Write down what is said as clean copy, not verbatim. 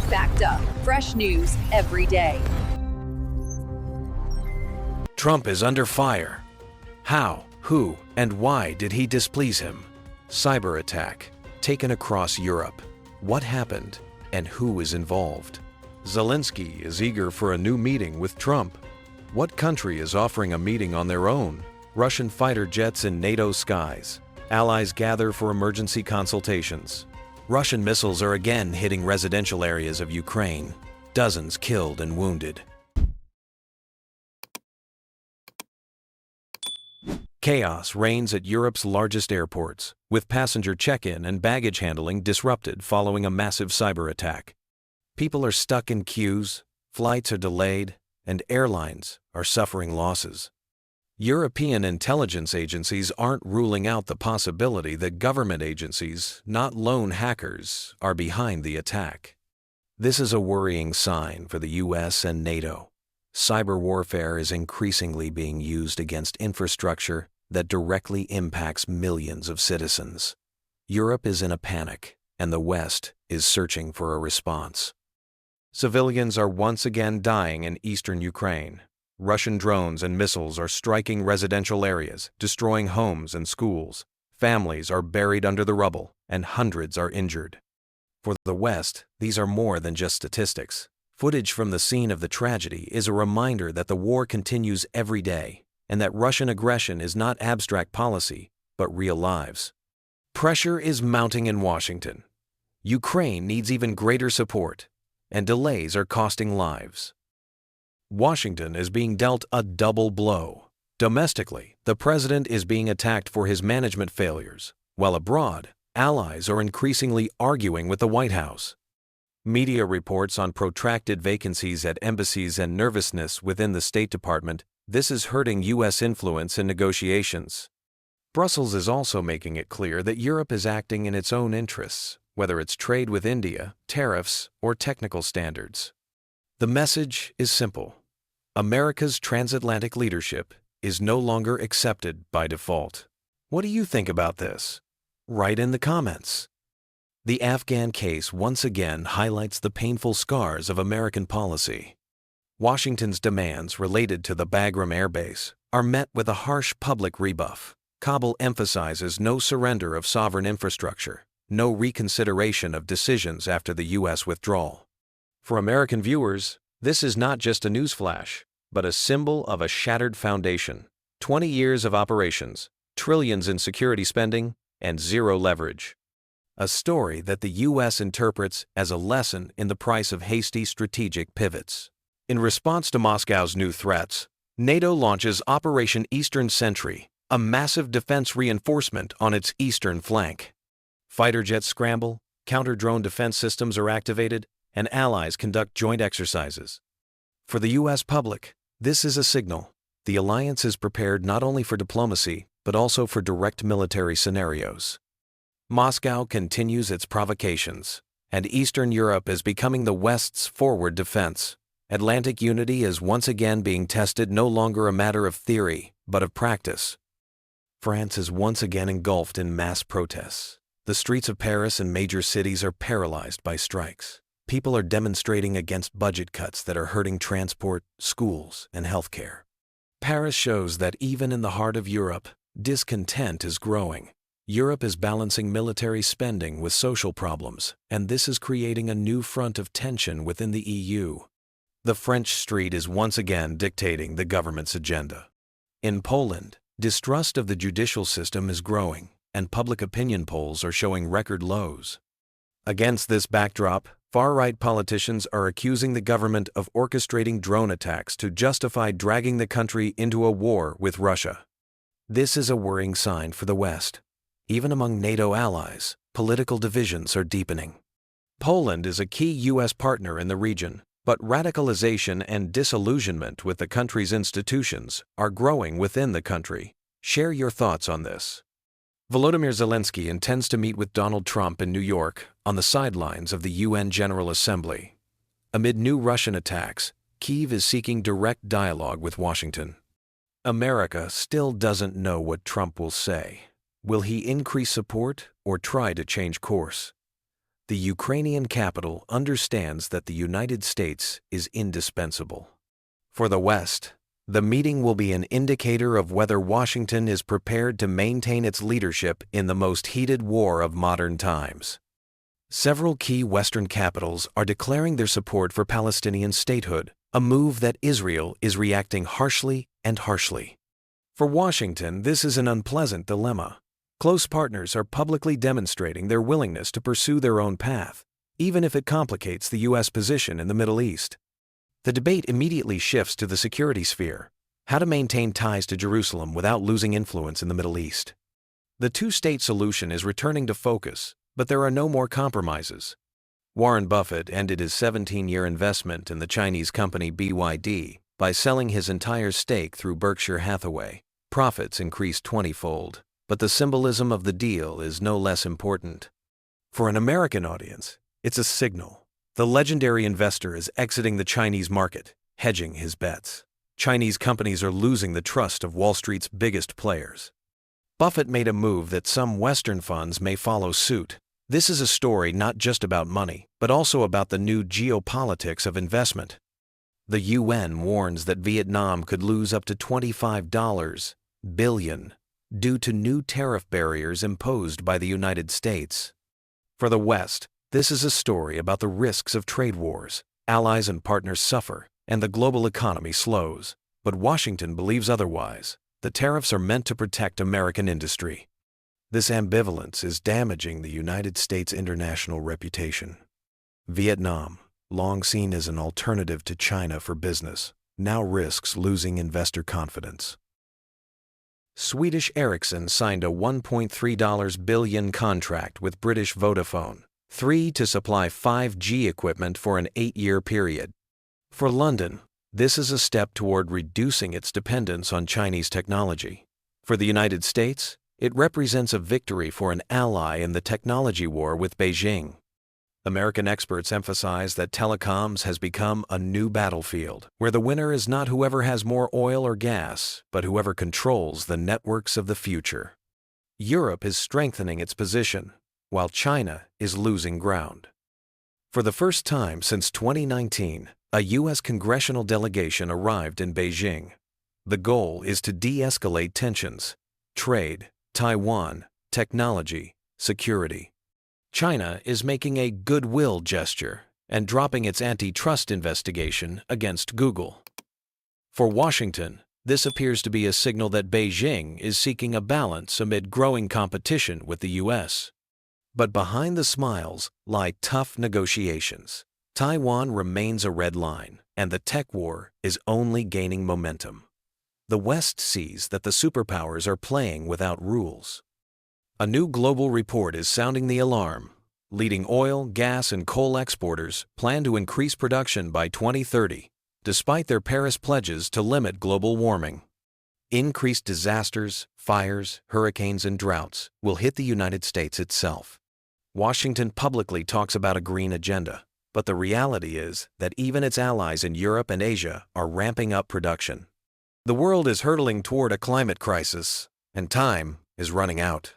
Fact Up. Fresh news every day. Trump is under fire. How, who, and why did he displease him? Cyber attack taken across Europe. What happened and who is involved? Zelensky is eager for a new meeting with Trump. What country is offering a meeting on their own? Russian fighter jets in NATO skies. Allies gather for emergency consultations. Russian missiles are again hitting residential areas of Ukraine. Dozens killed and wounded. Chaos reigns at Europe's largest airports, with passenger check-in and baggage handling disrupted following a massive cyber attack. People are stuck in queues, flights are delayed, and airlines are suffering losses. European intelligence agencies aren't ruling out the possibility that government agencies, not lone hackers, are behind the attack. This is a worrying sign for the US and NATO. Cyber warfare is increasingly being used against infrastructure that directly impacts millions of citizens. Europe is in a panic, and the West is searching for a response. Civilians are once again dying in eastern Ukraine. Russian drones and missiles are striking residential areas, destroying homes and schools. Families are buried under the rubble, and hundreds are injured. For the West, these are more than just statistics. Footage from the scene of the tragedy is a reminder that the war continues every day, and that Russian aggression is not abstract policy, but real lives. Pressure is mounting in Washington. Ukraine needs even greater support, and delays are costing lives. Washington is being dealt a double blow. Domestically, the president is being attacked for his management failures, while abroad, allies are increasingly arguing with the White House. Media reports on protracted vacancies at embassies and nervousness within the State Department. This is hurting U.S. influence in negotiations. Brussels is also making it clear that Europe is acting in its own interests, whether it's trade with India, tariffs, or technical standards. The message is simple. America's transatlantic leadership is no longer accepted by default. What do you think about this? Write in the comments. The Afghan case once again highlights the painful scars of American policy. Washington's demands related to the Bagram Air Base are met with a harsh public rebuff. Kabul emphasizes no surrender of sovereign infrastructure, no reconsideration of decisions after the U.S. withdrawal. For American viewers, this is not just a newsflash, but a symbol of a shattered foundation. 20 years of operations, trillions in security spending, and zero leverage. A story that the U.S. interprets as a lesson in the price of hasty strategic pivots. In response to Moscow's new threats, NATO launches Operation Eastern Sentry, a massive defense reinforcement on its eastern flank. Fighter jets scramble, counter-drone defense systems are activated, and allies conduct joint exercises. For the U.S. public, this is a signal. The alliance is prepared not only for diplomacy, but also for direct military scenarios. Moscow continues its provocations, and Eastern Europe is becoming the West's forward defense. Atlantic unity is once again being tested, no longer a matter of theory, but of practice. France is once again engulfed in mass protests. The streets of Paris and major cities are paralyzed by strikes. People are demonstrating against budget cuts that are hurting transport, schools, and healthcare. Paris shows that even in the heart of Europe, discontent is growing. Europe is balancing military spending with social problems, and this is creating a new front of tension within the EU. The French street is once again dictating the government's agenda. In Poland, distrust of the judicial system is growing, and public opinion polls are showing record lows. Against this backdrop, far-right politicians are accusing the government of orchestrating drone attacks to justify dragging the country into a war with Russia. This is a worrying sign for the West. Even among NATO allies, political divisions are deepening. Poland is a key U.S. partner in the region, but radicalization and disillusionment with the country's institutions are growing within the country. Share your thoughts on this. Volodymyr Zelensky intends to meet with Donald Trump in New York on the sidelines of the UN General Assembly. Amid new Russian attacks, Kyiv is seeking direct dialogue with Washington. America still doesn't know what Trump will say. Will he increase support or try to change course? the Ukrainian capital understands that the United States is indispensable. For the West, the meeting will be an indicator of whether Washington is prepared to maintain its leadership in the most heated war of modern times. Several key Western capitals are declaring their support for Palestinian statehood, a move that Israel is reacting harshly and harshly. For Washington, this is an unpleasant dilemma. Close partners are publicly demonstrating their willingness to pursue their own path, even if it complicates the U.S. position in the Middle East. The debate immediately shifts to the security sphere: how to maintain ties to Jerusalem without losing influence in the Middle East. The two-state solution is returning to focus, but there are no more compromises. Warren Buffett ended his 17-year investment in the Chinese company BYD by selling his entire stake through Berkshire Hathaway. Profits increased 20-fold, but the symbolism of the deal is no less important. For an American audience, it's a signal. The legendary investor is exiting the Chinese market, hedging his bets. Chinese companies are losing the trust of Wall Street's biggest players. Buffett made a move that some Western funds may follow suit. This is a story not just about money, but also about the new geopolitics of investment. The UN warns that Vietnam could lose up to $25 billion due to new tariff barriers imposed by the United States. For the West, this is a story about the risks of trade wars. Allies and partners suffer, and the global economy slows. But Washington believes otherwise. The tariffs are meant to protect American industry. This ambivalence is damaging the United States' international reputation. Vietnam, long seen as an alternative to China for business, now risks losing investor confidence. Swedish Ericsson signed a $1.3 billion contract with British Vodafone, to supply 5G equipment for an 8-year period. For London, this is a step toward reducing its dependence on Chinese technology. For the United States, it represents a victory for an ally in the technology war with Beijing. American experts emphasize that telecoms has become a new battlefield, where the winner is not whoever has more oil or gas, but whoever controls the networks of the future. Europe is strengthening its position, while China is losing ground. For the first time since 2019, a U.S. congressional delegation arrived in Beijing. The goal is to de-escalate tensions: trade, Taiwan, technology, security. China is making a goodwill gesture and dropping its antitrust investigation against Google. For Washington, this appears to be a signal that Beijing is seeking a balance amid growing competition with the U.S. But behind the smiles lie tough negotiations. Taiwan remains a red line, and the tech war is only gaining momentum. The West sees that the superpowers are playing without rules. A new global report is sounding the alarm. Leading oil, gas, and coal exporters plan to increase production by 2030, despite their Paris pledges to limit global warming. Increased disasters, fires, hurricanes, and droughts will hit the United States itself. Washington publicly talks about a green agenda, but the reality is that even its allies in Europe and Asia are ramping up production. The world is hurtling toward a climate crisis, and time is running out.